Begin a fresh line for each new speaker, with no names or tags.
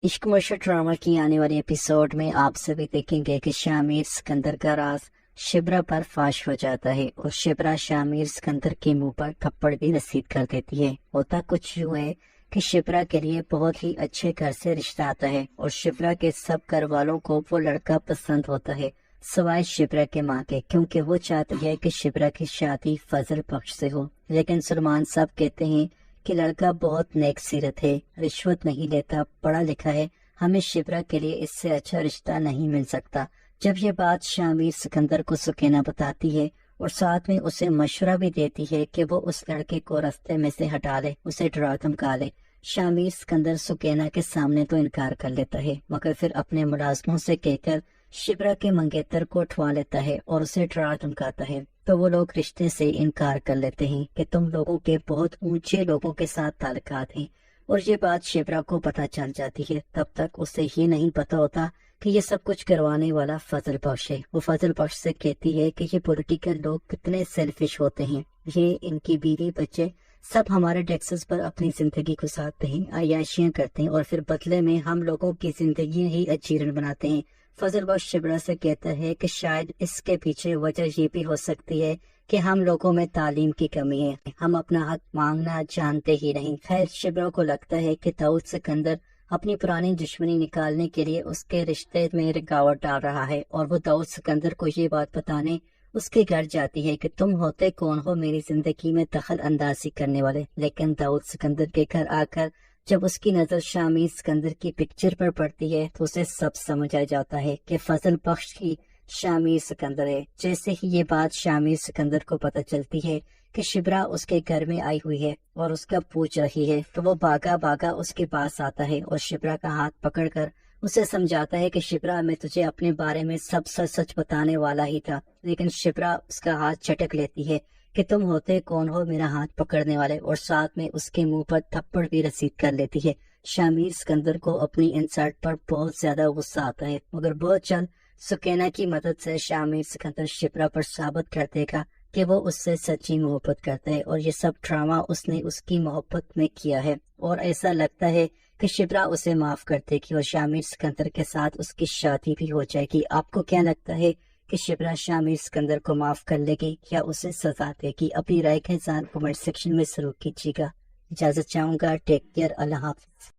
इश्क मुश्क ड्रामा की आने वाली एपिसोड में आप सभी देखेंगे कि शामिर सिकंदर का राज शिब्रा पर फाश हो जाता है और शिब्रा शामिर सिकंदर के मुंह पर थप्पड़ भी रसीद कर देती है। होता कुछ यूं है कि शिब्रा के लिए बहुत ही अच्छे घर से रिश्ता आता है और शिब्रा के सब घर वालों को वो लड़का पसंद होता है सवाए शिब्रा के माँ के, क्योंकि वो चाहती है कि शिब्रा की शादी फजल बख्श से हो। लेकिन सलमान साहब कहते हैं कि लड़का बहुत नेक सीरत है, रिश्वत नहीं लेता, पढ़ा लिखा है, हमें शिब्रा के लिए इससे अच्छा रिश्ता नहीं मिल सकता। जब ये बात शामिर सिकंदर को सुकैना बताती है और साथ में उसे मशवरा भी देती है कि वो उस लड़के को रास्ते में से हटा ले, उसे डरा धमका ले। शामिर सिकंदर सुकैना के सामने तो इनकार कर लेता है, मगर फिर अपने मुलाजमों से कहकर शिब्रा के मंगेतर को उठवा लेता है और उसे डरा धमकाता है। तो वो लोग रिश्ते से इनकार कर लेते हैं कि तुम लोगों के बहुत ऊंचे लोगों के साथ ताल्लुकात हैं। और ये बात शिब्रा को पता चल जाती है। तब तक उसे ये नहीं पता होता कि ये सब कुछ करवाने वाला फजल बख्श है। वो फजल बख्श से कहती है कि ये पॉलिटिकल लोग कितने सेल्फिश होते हैं, ये इनकी बीवी बच्चे सब हमारे टैक्सेस पर अपनी जिंदगी गुजारते हैं, अय्याशियां करते हैं और फिर बदले में हम लोगों की जिंदगी ही अजीरन बनाते हैं। फजल बख्श शिब्रा से कहता है कि शायद इसके पीछे वजह ये भी हो सकती है कि हम लोगों में तालीम की कमी है, हम अपना हक मांगना जानते ही नहीं। खैर, शिब्रा को लगता है कि दाऊद सिकंदर अपनी पुरानी दुश्मनी निकालने के लिए उसके रिश्ते में रुकावट डाल रहा है और वो दाऊद सिकंदर को ये बात बताने उसके घर जाती है कि तुम होते कौन हो मेरी जिंदगी में दखल अंदाजी करने वाले। लेकिन दाऊद सिकंदर के घर आकर जब उसकी नजर शामिर सिकंदर की पिक्चर पर पड़ती है तो उसे सब समझ आ जाता है कि फजल बख्श ही शामिर सिकंदर है। जैसे ही ये बात शामिर सिकंदर को पता चलती है कि शिब्रा उसके घर में आई हुई है और उसका पूछ रही है, तो वो भागा भागा उसके पास आता है और शिब्रा का हाथ पकड़कर उसे समझाता है कि शिब्रा, मैं तुझे अपने बारे में सब सच सच बताने वाला ही था। लेकिन शिब्रा उसका हाथ झटक लेती है कि तुम होते कौन हो मेरा हाथ पकड़ने वाले, और साथ में उसके मुंह पर थप्पड़ भी रसीद कर लेती है। शामिर सिकंदर को अपनी इंसल्ट पर बहुत ज्यादा गुस्सा आता है, मगर बहुत जल्द सुकैना की मदद से शामिर सिकंदर शिब्रा पर साबित कर देगा कि वो उससे सच्ची मोहब्बत करता है और ये सब ड्रामा उसने उसकी मोहब्बत में किया है। और ऐसा लगता है कि शिब्रा उसे माफ कर देगी और शामिर सिकंदर के साथ उसकी शादी भी हो जाएगी। आपको क्या लगता है कि शिब्रा शामिर सिकंदर को माफ कर लेगी या उसे सजा देगी? अपनी राय के साथ कमेंट सेक्शन में जरूर कीजिएगा। इजाजत चाहूंगा। Take care. अल्लाह हाफिज।